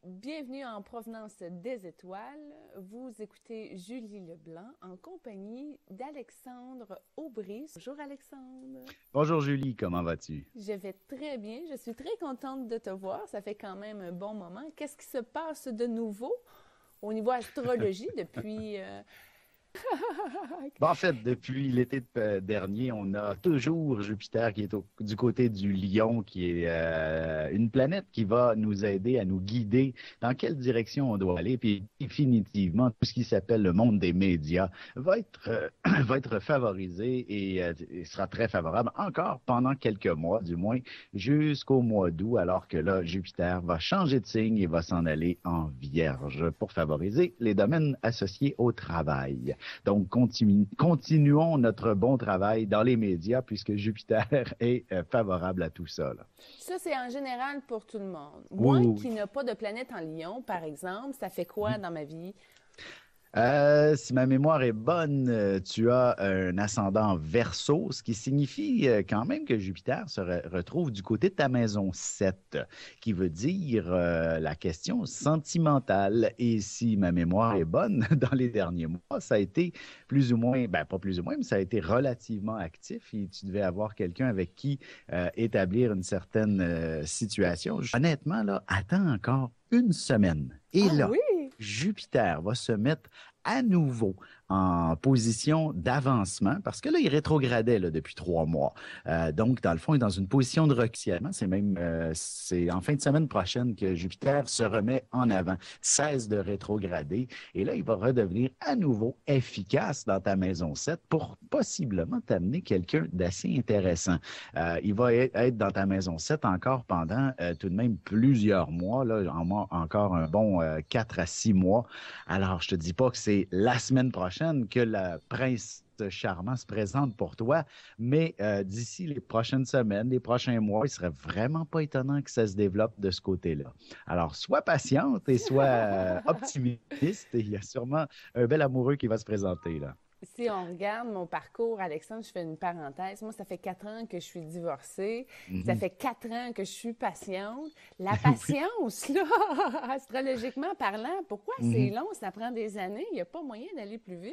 Bienvenue en provenance des étoiles. Vous écoutez Julie Leblanc en compagnie d'Alexandre Aubry. Bonjour Alexandre. Bonjour Julie, comment vas-tu? Je vais très bien. Je suis très contente de te voir. Ça fait quand même un bon moment. Qu'est-ce qui se passe de nouveau au niveau astrologie depuis... En fait, depuis l'été dernier, on a toujours Jupiter qui est du côté du Lion, qui est une planète qui va nous aider à nous guider dans quelle direction on doit aller. Puis définitivement, tout ce qui s'appelle le monde des médias va être, va être favorisé et sera très favorable encore pendant quelques mois, du moins jusqu'au mois d'août, alors que là, Jupiter va changer de signe et va s'en aller en Vierge pour favoriser les domaines associés au travail. Donc, continuons notre bon travail dans les médias puisque Jupiter est favorable à tout ça, là. Ça, c'est en général pour tout le monde. Oui, Moi oui, qui oui. n'ai pas de planète en Lion, par exemple, ça fait quoi dans ma vie? Si ma mémoire est bonne, tu as un ascendant Verseau, ce qui signifie quand même que Jupiter se retrouve du côté de ta maison 7, qui veut dire la question sentimentale. Et si ma mémoire est bonne, dans les derniers mois, ça a été plus ou moins, ben pas plus ou moins, mais ça a été relativement actif et tu devais avoir quelqu'un avec qui établir une certaine situation. Honnêtement, là, attends encore une semaine. Et Ah là, oui! Jupiter va se mettre à nouveau en position d'avancement, parce que là, il rétrogradait là, depuis 3 mois. Donc, dans le fond, il est dans une position de recullement. C'est en fin de semaine prochaine que Jupiter se remet en avant, cesse de rétrograder, et là, il va redevenir à nouveau efficace dans ta maison 7 pour possiblement t'amener quelqu'un d'assez intéressant. Il va être dans ta maison 7 encore pendant tout de même plusieurs mois, là, encore un bon 4 à 6 mois. Alors, je te dis pas que c'est la semaine prochaine que le prince charmant se présente pour toi, mais d'ici les prochaines semaines, les prochains mois, il serait vraiment pas étonnant que ça se développe de ce côté-là. Alors, sois patiente et sois optimiste. Il y a sûrement un bel amoureux qui va se présenter là. Si on regarde mon parcours, Alexandre, je fais une parenthèse. Moi, ça fait 4 ans que je suis divorcée. Ça Mhm. fait 4 ans que je suis patiente. La Oui. patience, là, astrologiquement parlant, pourquoi c'est Mhm. long? Ça prend des années. Il n'y a pas moyen d'aller plus vite.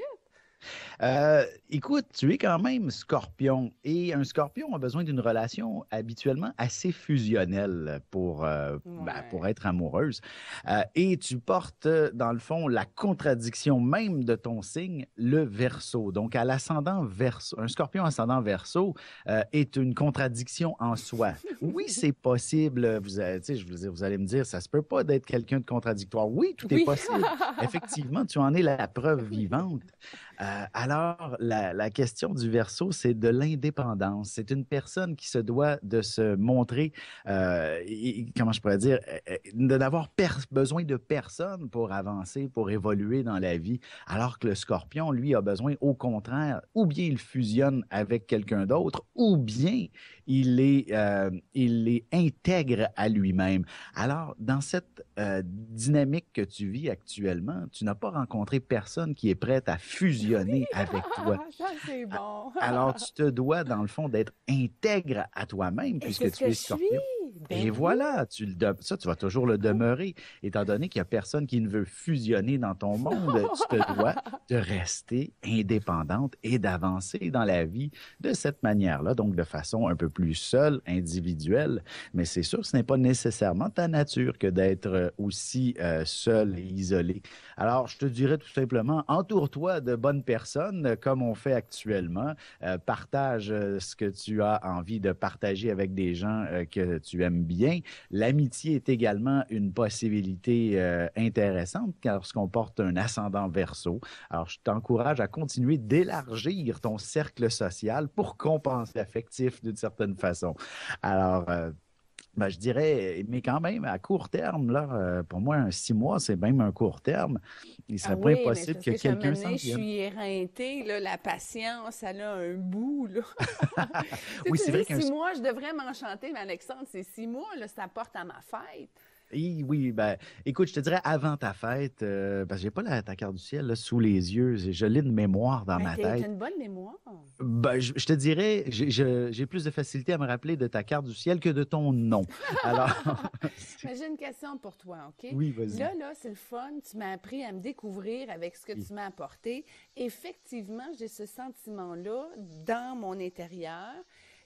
Écoute, tu es quand même scorpion et un scorpion a besoin d'une relation habituellement assez fusionnelle pour Ouais. être amoureuse. Et tu portes, dans le fond, la contradiction même de ton signe, le verso. Donc, à l'ascendant verso, un scorpion ascendant verso est une contradiction en soi. Oui, c'est possible. Tu sais, je veux dire, vous allez me dire, ça se peut pas d'être quelqu'un de contradictoire. Oui, tout est Oui. possible. Effectivement, tu en es la preuve vivante. Alors, la question du Verseau, c'est de l'indépendance. C'est une personne qui se doit de se montrer, comment je pourrais dire, de n'avoir besoin de personne pour avancer, pour évoluer dans la vie, alors que le Scorpion, lui, a besoin, au contraire, ou bien il fusionne avec quelqu'un d'autre, ou bien il les intègre à lui-même. Alors, dans cette dynamique que tu vis actuellement, tu n'as pas rencontré personne qui est prête à fusionner avec toi. Ça, c'est bon. Alors, tu te dois, dans le fond, d'être intègre à toi-même Et c'est puisque ce que tu es je scorpion. suis. Ben Et oui. voilà, ça, tu vas toujours le demeurer. Étant donné qu'il n'y a personne qui ne veut fusionner dans ton monde, tu te dois de rester indépendante et d'avancer dans la vie de cette manière-là, donc de façon un peu plus seule, individuelle. Mais c'est sûr, ce n'est pas nécessairement ta nature que d'être aussi seul et isolé. Alors, je te dirais tout simplement, entoure-toi de bonnes personnes comme on fait actuellement. Partage ce que tu as envie de partager avec des gens que tu aimes bien. L'amitié est également une possibilité intéressante lorsqu'on porte un ascendant verso. Alors, je t'encourage à continuer d'élargir ton cercle social pour compenser l'affectif d'une certaine façon. Alors, ben, je dirais, mais quand même, à court terme, là, pour moi, un 6 mois, c'est même un court terme. Il Ah serait pas oui, mais c'est impossible parce que que je suis un moment quelqu'un donné, s'en je vienne. suis éreintée, là, la patience, elle a un bout, là. Tu sais, Oui, tu c'est me dis vrai qu'un 6 mois, je devrais m'enchanter, mais Alexandre, c'est 6 mois, là, ça porte à ma fête. Oui, ben, écoute, je te dirais avant ta fête, parce que j'ai pas ta carte du ciel là, sous les yeux, je l'ai de mémoire dans Ben, ma t'as tête. une bonne mémoire. Ben, je te dirais, j'ai plus de facilité à me rappeler de ta carte du ciel que de ton nom. Alors, Mais j'ai une question pour toi, OK? oui, vas-y. Là, c'est le fun. Tu m'as appris à me découvrir avec ce que Oui. tu m'as apporté. Effectivement, j'ai ce sentiment-là dans mon intérieur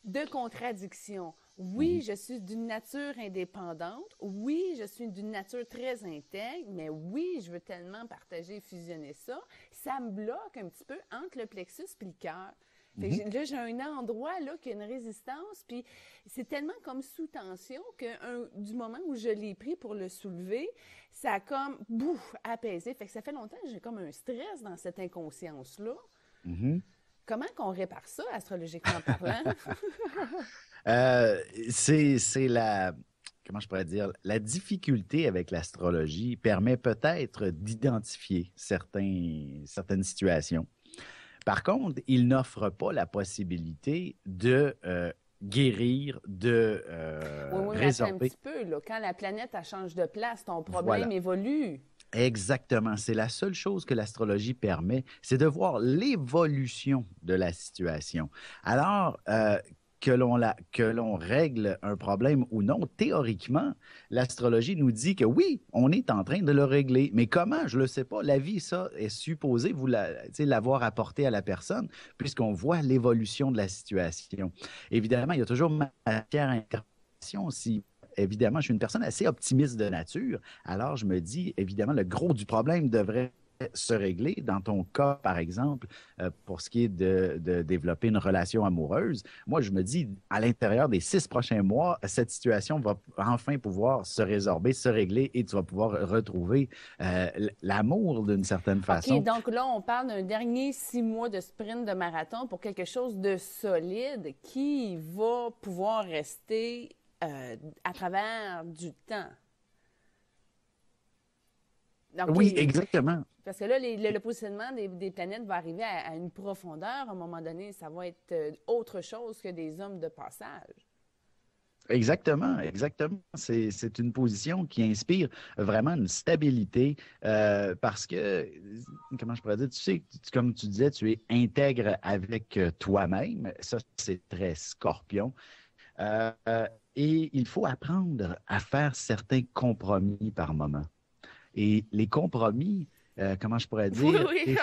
de contradiction. Oui, Mhm, je suis d'une nature indépendante. Oui, je suis d'une nature très intègre. Mais oui, je veux tellement partager et fusionner ça. Ça me bloque un petit peu entre le plexus et le cœur. Fait que mhm. là, j'ai un endroit là qui a une résistance, puis c'est tellement comme sous tension que du moment où je l'ai pris pour le soulever, ça a comme bouf apaisé. Fait que ça fait longtemps que j'ai comme un stress dans cette inconscience-là. Mhm. Comment qu'on répare ça, astrologiquement parlant? Euh, c'est comment je pourrais dire, la difficulté avec l'astrologie permet peut-être d'identifier certaines situations. Par contre, il n'offre pas la possibilité de guérir, de Oui, oui, mais attends un résorber. petit peu, là. Quand la planète, elle change de place, ton problème Voilà. évolue. Exactement. C'est la seule chose que l'astrologie permet, c'est de voir l'évolution de la situation. Alors, que l'on règle un problème ou non, théoriquement, l'astrologie nous dit que oui, on est en train de le régler. Mais comment? Je ne le sais pas. La vie, ça, est supposé l'avoir apporté à la personne, puisqu'on voit l'évolution de la situation. Évidemment, il y a toujours matière à interprétation si évidemment, je suis une personne assez optimiste de nature. Alors, je me dis, évidemment, le gros du problème devrait se régler. Dans ton cas, par exemple, pour ce qui est de développer une relation amoureuse, moi, je me dis, à l'intérieur des 6 prochains mois, cette situation va enfin pouvoir se résorber, se régler et tu vas pouvoir retrouver l'amour d'une certaine OK, façon. donc là, on parle d'un dernier 6 mois de sprint de marathon pour quelque chose de solide qui va pouvoir rester à travers du temps. OK, Oui, exactement. parce que là, le positionnement des planètes va arriver à une profondeur. À un moment donné, ça va être autre chose que des hommes de passage. Exactement, exactement. C'est une position qui inspire vraiment une stabilité parce que, comment je pourrais dire, tu sais, comme tu disais, tu es intègre avec toi-même. Ça, c'est très scorpion. Euh, euh, et il faut apprendre à faire certains compromis par moment. Et les compromis, comment je pourrais Oui, dire, oui.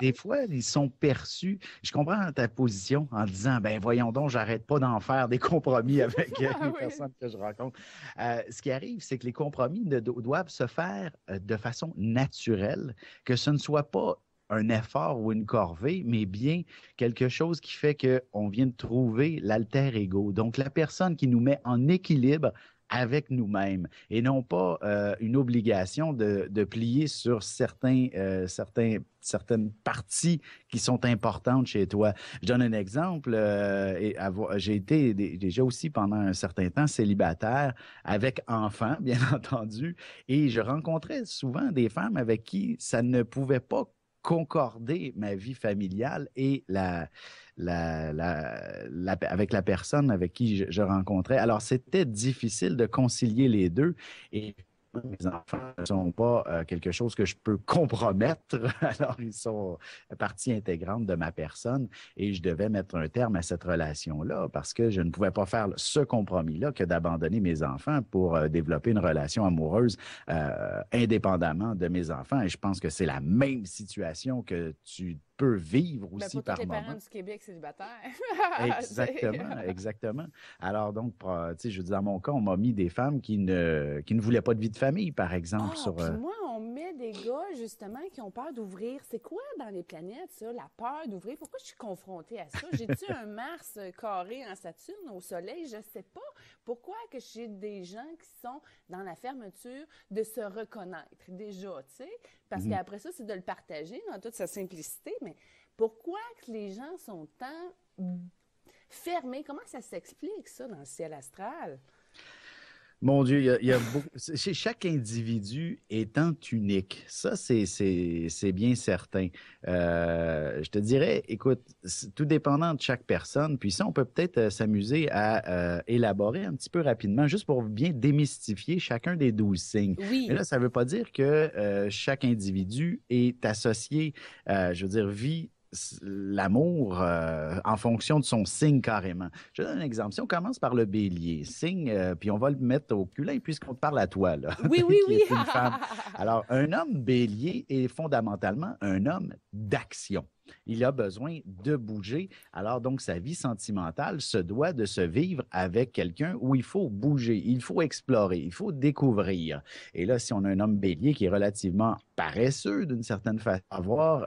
des fois, ils sont perçus. Je comprends ta position en disant, ben voyons donc, j'arrête pas d'en faire des compromis avec Ah les oui. personnes que je rencontre. Ce qui arrive, c'est que les compromis doivent se faire de façon naturelle, que ce ne soit pas un effort ou une corvée, mais bien quelque chose qui fait qu'on vient de trouver l'alter ego. Donc, la personne qui nous met en équilibre avec nous-mêmes et non pas une obligation de plier sur certaines parties qui sont importantes chez toi. Je donne un exemple. J'ai été déjà aussi pendant un certain temps célibataire avec enfant, bien entendu, et je rencontrais souvent des femmes avec qui ça ne pouvait pas concorder ma vie familiale et avec la personne avec qui je rencontrais. Alors, c'était difficile de concilier les deux et mes enfants ne sont pas quelque chose que je peux compromettre. Alors, ils sont partie intégrante de ma personne et je devais mettre un terme à cette relation-là parce que je ne pouvais pas faire ce compromis-là que d'abandonner mes enfants pour développer une relation amoureuse indépendamment de mes enfants. Et je pense que c'est la même situation que tu peux vivre Ben, aussi pour tous par les parents moment. du Québec célibataires. Tu sais. Exactement, exactement. Alors donc, tu sais, je veux dire, dans mon cas, on m'a mis des femmes qui ne voulaient pas de vie de famille, par exemple, Ah, sur... puis moi, on met des gars, justement, qui ont peur d'ouvrir. C'est quoi dans les planètes, ça, la peur d'ouvrir? Pourquoi je suis confrontée à ça? J'ai-tu un Mars carré en Saturne au Soleil? Je sais pas. Pourquoi que j'ai des gens qui sont dans la fermeture de se reconnaître, déjà, tu sais? Parce Mhm. qu'après ça, c'est de le partager dans toute sa simplicité, mais pourquoi que les gens sont tant fermés? Comment ça s'explique, ça, dans le ciel astral? Mon Dieu, il y a beaucoup. Chaque individu étant unique. Ça, c'est bien certain. Je te dirais, écoute, tout dépendant de chaque personne. Puis ça, on peut peut-être s'amuser à élaborer un petit peu rapidement, juste pour bien démystifier chacun des 12 signes. Mais Oui, là, ça ne veut pas dire que chaque individu est associé, je veux dire, vit l'amour en fonction de son signe carrément. Je donne un exemple. Si on commence par le bélier, signe, puis on va le mettre au culin puisqu'on te parle à toi, là, oui, oui, qui oui. est une femme. Alors, un homme bélier est fondamentalement un homme d'action. Il a besoin de bouger. Alors, donc, sa vie sentimentale se doit de se vivre avec quelqu'un où il faut bouger, il faut explorer, il faut découvrir. Et là, si on a un homme bélier qui est relativement paresseux d'une certaine façon, avoir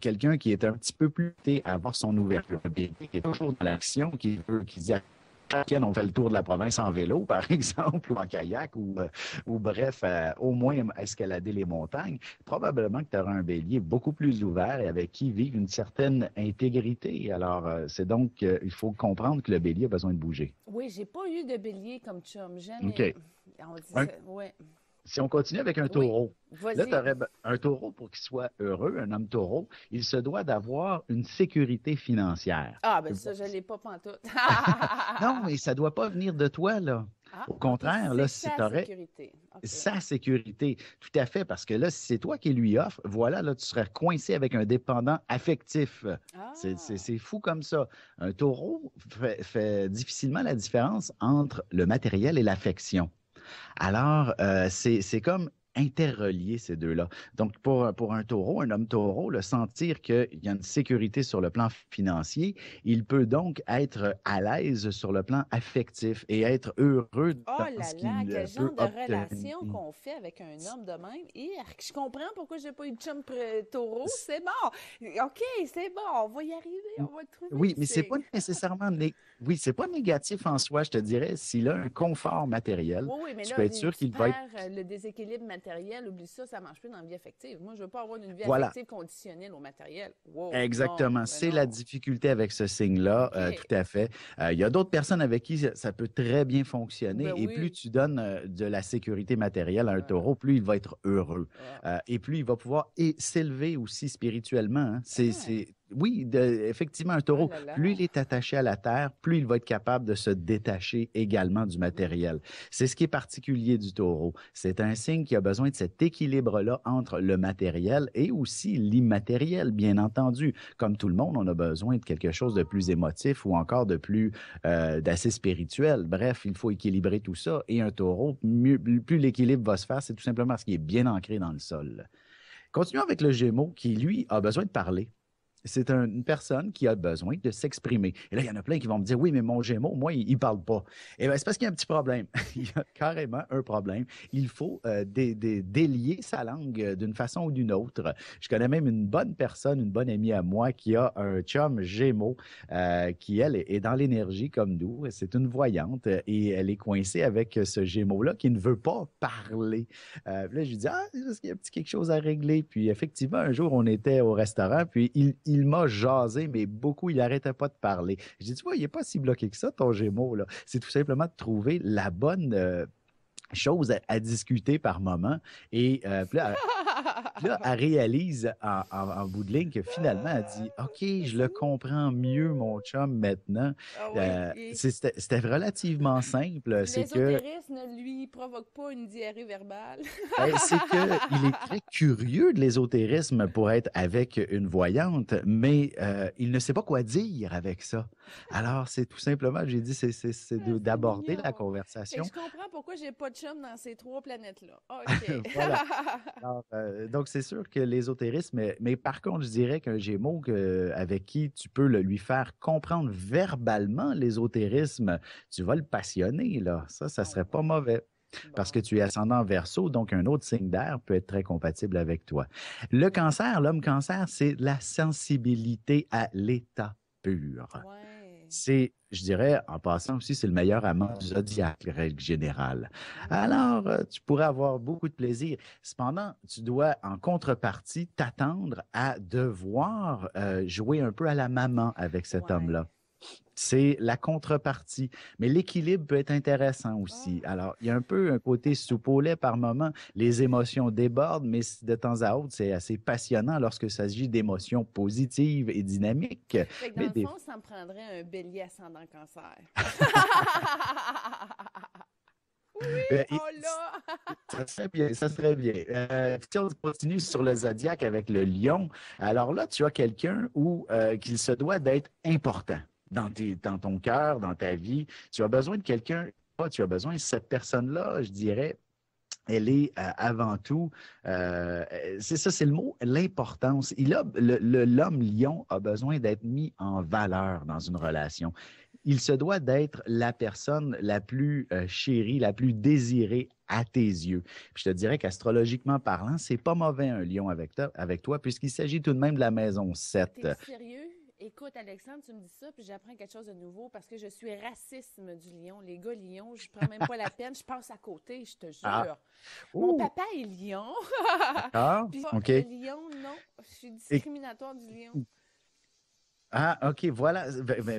quelqu'un qui est un petit peu plus à avoir son ouverture, bélier, qui est toujours dans l'action, qui dit week-end, on fait le tour de la province en vélo, par exemple, ou en kayak, ou bref, au moins escalader les montagnes, probablement que tu auras un bélier beaucoup plus ouvert et avec qui vivre une certaine intégrité. Alors, c'est donc, il faut comprendre que le bélier a besoin de bouger. Oui, j'ai pas eu de bélier comme chum. Jamais. OK. On dit Un- ça. Ouais. Si on continue avec un Oui. taureau, là, tu Vas-y. aurais un taureau pour qu'il soit heureux, un homme taureau, il se doit d'avoir une sécurité financière. Ah, ben ça, je l'ai pas pantoute. Non, mais ça ne doit pas venir de toi, là. Ah, Au OK, contraire, c'est là, si sa tu aurais sécurité. OK. sa sécurité, tout à fait, parce que là, si c'est toi qui lui offres, voilà, là, tu serais coincé avec un dépendant affectif. Ah, C'est fou comme ça. Un taureau fait difficilement la différence entre le matériel et l'affection. Alors, c'est comme interrelier ces deux-là. Donc, pour un taureau, un homme taureau, le sentir qu'il y a une sécurité sur le plan financier, il peut donc être à l'aise sur le plan affectif et être heureux oh dans là ce là, qu'il quel peut genre de obtenir. relation qu'on fait avec un homme de même. Et je comprends pourquoi j'ai pas eu de chum taureau. C'est bon. OK, c'est bon. On va y arriver. On va trouver Oui, le mais c'est pas signe. nécessairement oui, c'est pas négatif en soi, je te dirais. S'il a un confort matériel, Oui, oui, mais tu peux là, être sûr tu qu'il va être. perds le déséquilibre matériel. Oublie ça, ça marche plus dans la vie affective. Moi, je veux pas avoir une vie Voilà. affective conditionnelle au matériel. Wow, non, Exactement. ben C'est la non. difficulté avec ce signe-là, OK. tout à fait. Il y a d'autres personnes avec qui ça peut très bien Ben fonctionner et plus oui. tu donnes de la sécurité matérielle à un Ah, taureau, plus il va être heureux. ah. Et plus il va pouvoir s'élever aussi spirituellement. Hein. Ah, Oui, effectivement, un ah taureau, là là. plus il est attaché à la terre, plus il va être capable de se détacher également du Mhm. matériel. C'est ce qui est particulier du taureau. C'est un signe qui a besoin de cet équilibre-là entre le matériel et aussi l'immatériel, bien entendu. Comme tout le monde, on a besoin de quelque chose de plus émotif ou encore d'assez spirituel. Bref, il faut équilibrer tout ça. Et un taureau, plus l'équilibre va se faire, c'est tout simplement parce qu'il est bien ancré dans le sol. Continuons avec le Gémeaux qui, lui, a besoin de parler. C'est une personne qui a besoin de s'exprimer. Et là, il y en a plein qui vont me dire, oui, mais mon Gémeaux, moi, il ne parle pas. Eh bien, c'est parce qu'il y a un petit problème. Il y a carrément un problème. Il faut délier sa langue d'une façon ou d'une autre. Je connais même une bonne personne, une bonne amie à moi qui a un chum Gémeaux qui, elle, est dans l'énergie comme nous. C'est une voyante et elle est coincée avec ce Gémeaux-là qui ne veut pas parler. Là, je lui dis, ah, est-ce qu'il y a un petit quelque chose à régler? Puis effectivement, un jour, on était au restaurant, puis il m'a jasé, mais beaucoup, il n'arrêtait pas de parler. Je dis, tu vois, il n'est pas si bloqué que ça, ton Gémeaux, là. C'est tout simplement de trouver la bonne chose à discuter par moment. Et puis là, elle réalise en bout de ligne que finalement, elle dit, OK, je le comprends mieux, mon chum, maintenant. Ah oui. C'était relativement simple. C'est que L'ésotérisme ne lui provoque pas une diarrhée verbale. ben, c'est qu'il est très curieux de l'ésotérisme pour être avec une voyante, mais il ne sait pas quoi dire avec ça. Alors, c'est tout simplement, j'ai dit, Ah, c'est d'aborder la mignon. Fait que conversation. je comprends pourquoi j'ai pas de chum dans ces trois planètes-là. OK. Voilà. Alors, donc, c'est sûr que l'ésotérisme, mais par contre, je dirais qu'un Gémeaux avec qui tu peux lui faire comprendre verbalement l'ésotérisme, tu vas le passionner, là. Ça Oh, serait pas ouais. mauvais. Parce que Bon. tu es ascendant Verseau, donc un autre signe d'air peut être très compatible avec toi. Le cancer, l'homme cancer, c'est la sensibilité à l'état pur. Ouais. Je dirais, en passant aussi, c'est le meilleur amant du zodiaque, règle générale. Mhm. Alors, tu pourrais avoir beaucoup de plaisir. Cependant, tu dois, en contrepartie, t'attendre à devoir jouer un peu à la maman avec cet Ouais. homme-là. c'est la contrepartie. Mais l'équilibre peut être intéressant aussi. Ah. Alors, il y a un peu un côté soupe au lait par moment. Les émotions débordent, mais de temps à autre, c'est assez passionnant lorsque il s'agit d'émotions positives et dynamiques. Fait que dans Mais le des fond, ça me prendrait un bélier ascendant cancer. Oui, Et oh là! ça serait bien, ça serait bien. Si on continue sur le zodiaque avec le lion, alors là, tu as quelqu'un où qu'il se doit d'être important dans ton cœur, dans ta vie. Tu as besoin de quelqu'un, tu as besoin de cette personne-là, je dirais, elle est avant tout, c'est ça, c'est le mot, l'importance. L'homme lion a besoin d'être mis en valeur dans une relation. Il se doit d'être la personne la plus chérie, la plus désirée à tes yeux. Puis je te dirais qu'astrologiquement parlant, c'est pas mauvais un lion avec toi puisqu'il s'agit tout de même de la maison 7. T'es sérieux? Écoute, Alexandre, tu me dis ça, puis j'apprends quelque chose de nouveau parce que je suis racisme du lion. Les gars lions, je prends même pas la peine, je passe à côté, je te jure. Ah. Mon Ouh. papa est lion. Ah, Puis OK. le lion, non. Je suis discriminatoire du lion. Ah, OK, voilà,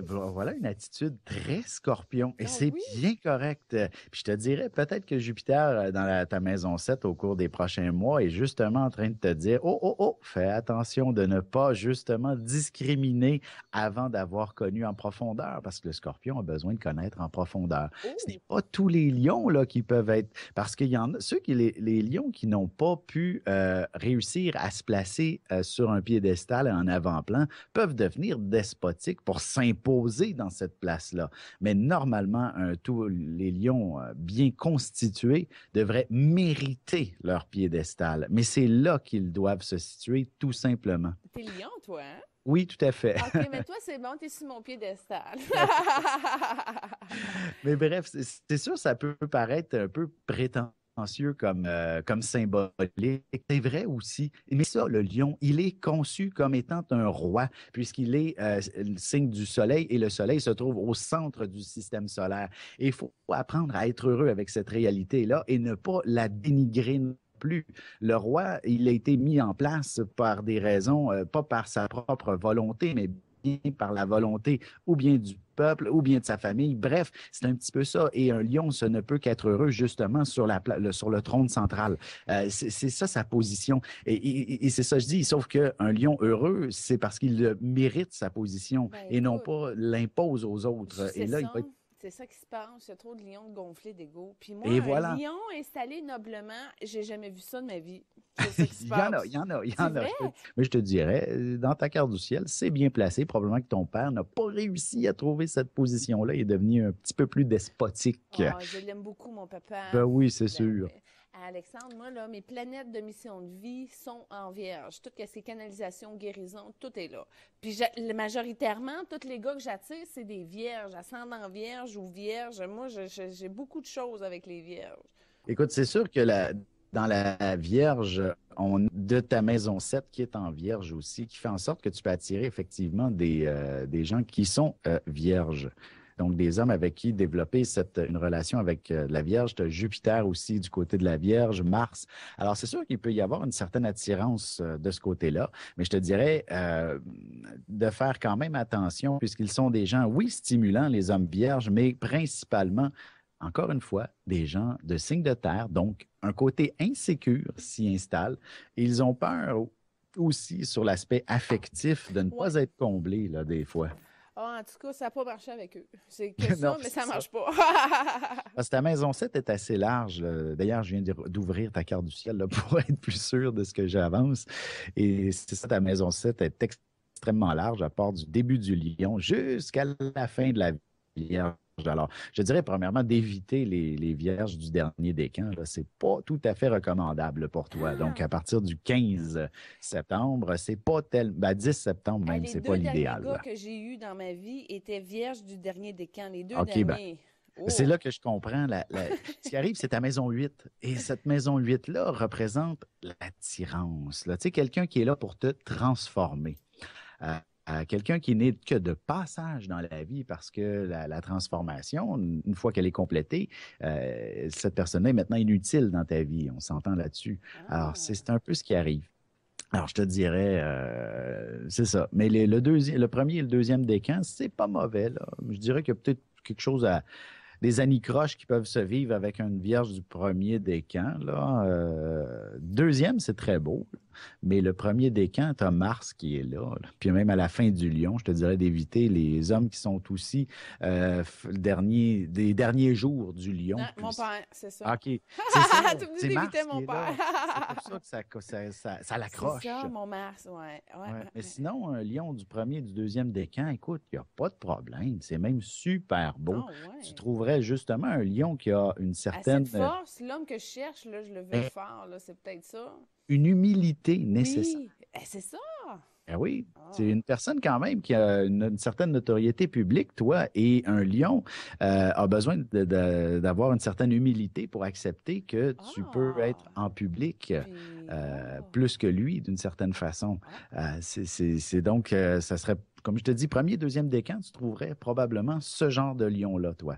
voilà une attitude très scorpion et Ah c'est oui? bien correct. Puis je te dirais peut-être que Jupiter dans ta maison 7 au cours des prochains mois est justement en train de te dire, oh, oh, oh, fais attention de ne pas justement discriminer avant d'avoir connu en profondeur parce que le scorpion a besoin de connaître en profondeur. Ce n'est Oh! pas tous les lions là, qui peuvent être, parce qu'il y en a, les lions qui n'ont pas pu réussir à se placer sur un piédestal en avant-plan peuvent devenir despotiques pour s'imposer dans cette place-là. Mais normalement, tous les lions bien constitués devraient mériter leur piédestal. Mais c'est là qu'ils doivent se situer, tout simplement. T'es lion, toi, hein? Oui, tout à fait. OK, mais toi, c'est bon, t'es sur mon piédestal. Mais bref, c'est sûr, ça peut paraître un peu prétentieux comme symbolique. C'est vrai aussi. Mais ça, le lion, il est conçu comme étant un roi, puisqu'il est le signe du soleil et le soleil se trouve au centre du système solaire. Et il faut apprendre à être heureux avec cette réalité-là et ne pas la dénigrer non plus. Le roi, il a été mis en place par des raisons, pas par sa propre volonté, mais bien par la volonté ou bien du peuple ou bien de sa famille. Bref, c'est un petit peu ça. Et un lion, ça ne peut qu'être heureux justement sur le trône central. C'est ça sa position. Et c'est ça que je dis. Sauf qu'un lion heureux, c'est parce qu'il mérite sa position Ben et non écoute, pas l'impose aux autres. c'est Et là, il ça. va être... C'est ça qui se passe. Il y a trop de lions gonflés d'ego. Puis moi, Et un voilà. lion installé noblement, j'ai jamais vu ça de ma vie. C'est ça qui se Il y en a, passe. il y en a, il y C'est en a. vrai? Mais je te dirais, dans ta carte du ciel, c'est bien placé. Probablement que ton père n'a pas réussi à trouver cette position-là. Il est devenu un petit peu plus despotique. Ah, je l'aime beaucoup, mon papa. Ben oui, c'est Ben sûr. oui. Alexandre, moi, là, mes planètes de mission de vie sont en vierge. Toutes ces canalisations, guérisons, tout est là. Puis majoritairement, tous les gars que j'attire, c'est des vierges, ascendant vierge ou vierge. Moi, j'ai beaucoup de choses avec les vierges. Écoute, c'est sûr que dans la Vierge, de ta maison 7 qui est en Vierge aussi, qui fait en sorte que tu peux attirer effectivement des gens qui sont vierges. Donc, des hommes avec qui développer une relation avec la Vierge. Tu as Jupiter aussi du côté de la Vierge, Mars. Alors, c'est sûr qu'il peut y avoir une certaine attirance de ce côté-là, mais je te dirais de faire quand même attention puisqu'ils sont des gens, oui, stimulants, les hommes vierges, mais principalement encore une fois, des gens de signe de terre, donc un côté insécure s'y installe. Et ils ont peur aussi sur l'aspect affectif de ne pas être comblés, là, des fois. Ah, en tout cas, ça n'a pas marché avec eux. C'est que ça, Non, mais c'est ça ça. marche pas. Parce que ta maison 7 est assez large. D'ailleurs, je viens d'ouvrir ta carte du ciel là, pour être plus sûr de ce que j'avance. Et c'est ça, ta maison 7 est extrêmement large, à part du début du lion jusqu'à la fin de la Vierge. Alors, je dirais premièrement d'éviter les vierges du dernier décan. Ce n'est pas tout à fait recommandable pour toi. Donc, à partir du 15 septembre, c'est pas 10 septembre même, c'est pas l'idéal. Les deux derniers gars que j'ai eus dans ma vie étaient vierges du dernier décan. Les deux OK, derniers. Ben, c'est là que je comprends. Ce qui arrive, c'est ta maison 8. Et cette maison 8-là représente l'attirance. Tu sais, quelqu'un qui est là pour te transformer. À quelqu'un qui n'est que de passage dans la vie parce que la transformation, une fois qu'elle est complétée, cette personne-là est maintenant inutile dans ta vie. On s'entend là-dessus. Alors, c'est un peu ce qui arrive. Alors, je te dirais, c'est ça. Mais le premier et le deuxième décan, c'est pas mauvais, là. Je dirais qu'il y a peut-être quelque chose à des anicroches qui peuvent se vivre avec une vierge du premier décan, là. Deuxième, c'est très beau. Mais le premier décan, tu as Mars qui est là, là. Puis même à la fin du lion, je te dirais d'éviter les hommes qui sont aussi des derniers jours du lion. Ah, mon père, c'est ça. OK. C'est ça. Tu me dis C'est Mars d'éviter mon qui est père. là. C'est pour ça que ça l'accroche. C'est ça, mon Mars, ouais. Ouais. Mais sinon, un lion du premier et du deuxième décan, écoute, il n'y a pas de problème. C'est même super beau. Ah, ouais. Tu trouverais justement un lion qui a une À certaine... cette force, l'homme que je cherche, là, je le veux fort, là, c'est peut-être ça. une humilité nécessaire. Oui, c'est ça. Ah oui, Ah. c'est une personne quand même qui a une certaine notoriété publique, toi, et un lion a besoin d'avoir une certaine humilité pour accepter que tu peux être en public plus que lui, d'une certaine façon. C'est donc, ça serait, comme je te dis, premier, deuxième décan, tu trouverais probablement ce genre de lion-là, toi.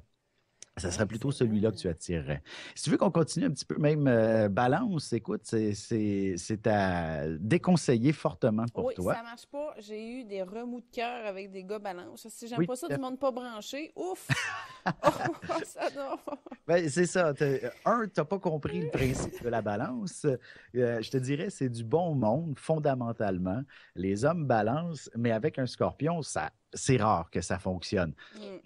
Ça serait plutôt celui-là que tu attirerais. Si tu veux qu'on continue un petit peu, même balance, écoute, c'est à déconseiller fortement pour toi. Oui, ça marche pas. J'ai eu des remous de cœur avec des gars balance. Si j'aime Oui, pas ça, du monde pas branché, ouf! Ça non! ben, c'est ça. Tu n'as pas compris le principe de la balance. Je te dirais, c'est du bon monde, fondamentalement. Les hommes balancent, mais avec un scorpion, c'est rare que ça fonctionne.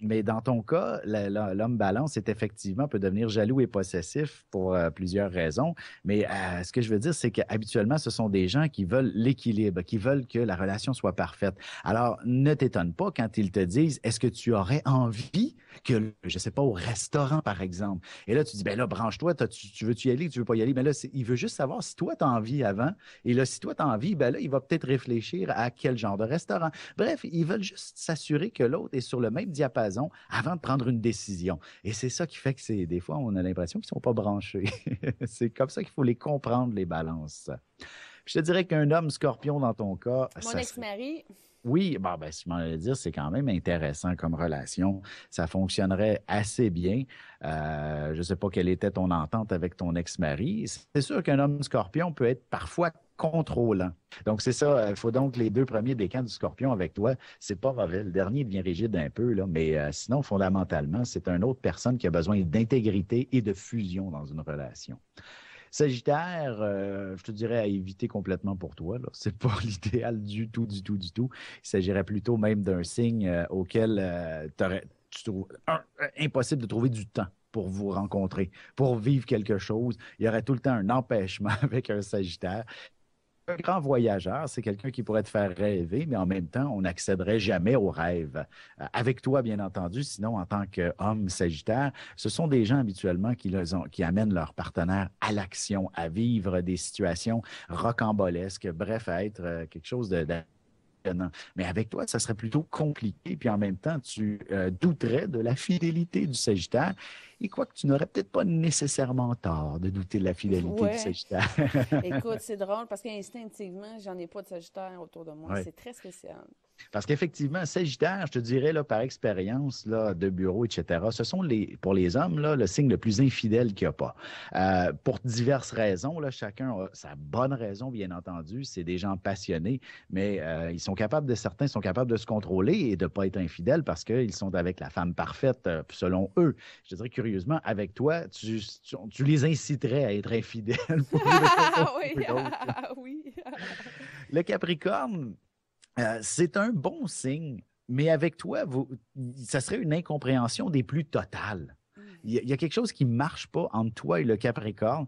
Mais dans ton cas, l'homme balance peut devenir jaloux et possessif pour plusieurs raisons. Mais ce que je veux dire, c'est qu'habituellement, ce sont des gens qui veulent l'équilibre, qui veulent que la relation soit parfaite. Alors, ne t'étonne pas quand ils te disent, est-ce que tu aurais envie que, je ne sais pas, au restaurant, par exemple. Et là, tu dis, ben là, branche-toi, tu veux-tu y aller, tu veux pas y aller. Mais là, il veut juste savoir si toi, tu as envie avant. Et là, si toi, tu as envie, ben là, il va peut-être réfléchir à quel genre de restaurant. Bref, ils veulent juste s'assurer que l'autre est sur le même diapason avant de prendre une décision. Et c'est ça qui fait que des fois, on a l'impression qu'ils ne sont pas branchés. C'est comme ça qu'il faut les comprendre, les balances. Je te dirais qu'un homme scorpion, dans ton cas... Mon ex-mari... Oui, bon, ben, si je m'en allais dire, c'est quand même intéressant comme relation. Ça fonctionnerait assez bien. Je ne sais pas quelle était ton entente avec ton ex-mari. C'est sûr qu'un homme scorpion peut être parfois contrôlant. Donc, c'est ça. Il faut donc les deux premiers décans du scorpion avec toi. C'est pas mauvais. Le dernier devient rigide un peu, là, mais sinon, fondamentalement, c'est une autre personne qui a besoin d'intégrité et de fusion dans une relation. Sagittaire, je te dirais à éviter complètement pour toi. Ce n'est pas l'idéal du tout, du tout, du tout. Il s'agirait plutôt même d'un signe auquel tu trouves impossible de trouver du temps pour vous rencontrer, pour vivre quelque chose. Il y aurait tout le temps un empêchement avec un Sagittaire. Un grand voyageur, c'est quelqu'un qui pourrait te faire rêver, mais en même temps, on n'accéderait jamais aux rêves. Avec toi, bien entendu, sinon, en tant qu'homme sagittaire, ce sont des gens habituellement qui amènent leur partenaire à l'action, à vivre des situations rocambolesques, bref, à être quelque chose de mais avec toi, ça serait plutôt compliqué. Puis en même temps, tu douterais de la fidélité du Sagittaire. Et quoique tu n'aurais peut-être pas nécessairement tort de douter de la fidélité du Sagittaire. Écoute, c'est drôle parce qu'instinctivement, j'en ai pas de Sagittaire autour de moi. C'est très spécial. Parce qu'effectivement, Sagittaire, je te dirais, là, par expérience là, de bureau, etc., ce sont pour les hommes le signe le plus infidèle qu'il n'y a pas. Pour diverses raisons, là, chacun a sa bonne raison, bien entendu. C'est des gens passionnés, mais certains sont capables de se contrôler et de ne pas être infidèles parce qu'ils sont avec la femme parfaite, selon eux. Je te dirais, curieusement, avec toi, tu les inciterais à être infidèles. Oui. Le Capricorne, c'est un bon signe, mais avec toi, ça serait une incompréhension des plus totales. Il y a quelque chose qui ne marche pas entre toi et le Capricorne.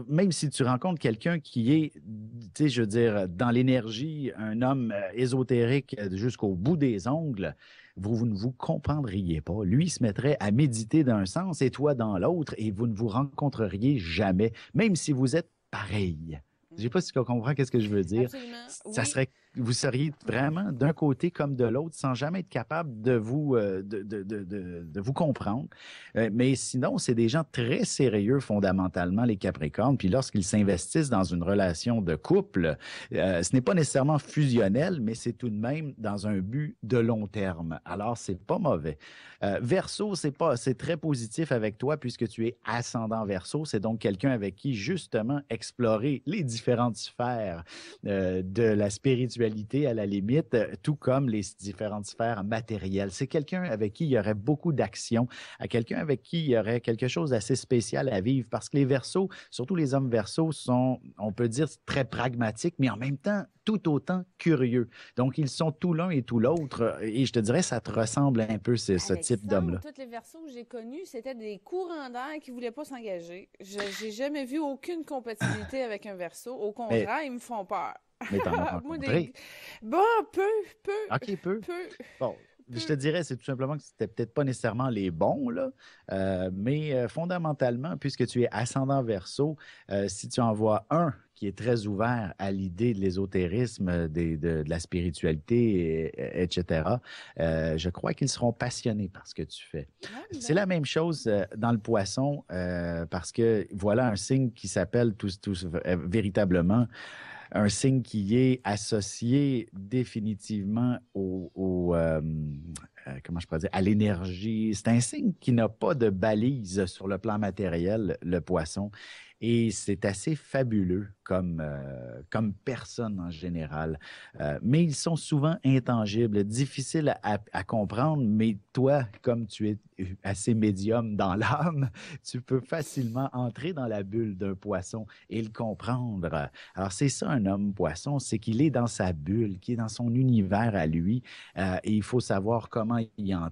Même si tu rencontres quelqu'un qui est, tu sais, je veux dire, dans l'énergie, un homme ésotérique jusqu'au bout des ongles, vous ne vous comprendriez pas. Lui se mettrait à méditer d'un sens et toi dans l'autre et vous ne vous rencontreriez jamais, même si vous êtes pareils. Je ne sais pas si tu comprends ce que je veux dire. Absolument. Vous seriez vraiment d'un côté comme de l'autre sans jamais être capable de vous comprendre. Mais sinon, c'est des gens très sérieux fondamentalement, les Capricornes. Puis lorsqu'ils s'investissent dans une relation de couple, ce n'est pas nécessairement fusionnel, mais c'est tout de même dans un but de long terme. Alors, c'est pas mauvais. Verseau, c'est très positif avec toi puisque tu es ascendant Verseau. C'est donc quelqu'un avec qui, justement, explorer les différences différentes sphères de la spiritualité à la limite, tout comme les différentes sphères matérielles. C'est quelqu'un avec qui il y aurait beaucoup d'action, à quelqu'un avec qui il y aurait quelque chose d'assez spécial à vivre, parce que les Verseaux, surtout les hommes Verseaux, sont, on peut dire, très pragmatiques, mais en même temps, tout autant curieux. Donc, ils sont tout l'un et tout l'autre, et je te dirais, ça te ressemble un peu, ce type d'homme-là. Tous les Verseaux que j'ai connus, c'était des courants d'air qui ne voulaient pas s'engager. Je n'ai jamais vu aucune compatibilité avec un Verseau. Au contraire, ils me font peur. Mais t'en as rencontré? Bon, peu. OK, peu. Peu. Bon, je te dirais, c'est tout simplement que c'était peut-être pas nécessairement les bons, là, mais fondamentalement, puisque tu es ascendant Verseau, si tu en vois un qui est très ouvert à l'idée de l'ésotérisme, de la spiritualité, etc., je crois qu'ils seront passionnés par ce que tu fais. C'est la même chose dans le Poisson, parce que voilà un signe qui s'appelle véritablement un signe qui est associé définitivement comment je pourrais dire, à l'énergie. C'est un signe qui n'a pas de balise sur le plan matériel, le Poisson. Et c'est assez fabuleux comme personne en général. Mais ils sont souvent intangibles, difficiles à comprendre, mais toi, comme tu es assez médium dans l'âme, tu peux facilement entrer dans la bulle d'un poisson et le comprendre. Alors, c'est ça un homme poisson, c'est qu'il est dans sa bulle, qu'il est dans son univers à lui, et il faut savoir comment y entrer.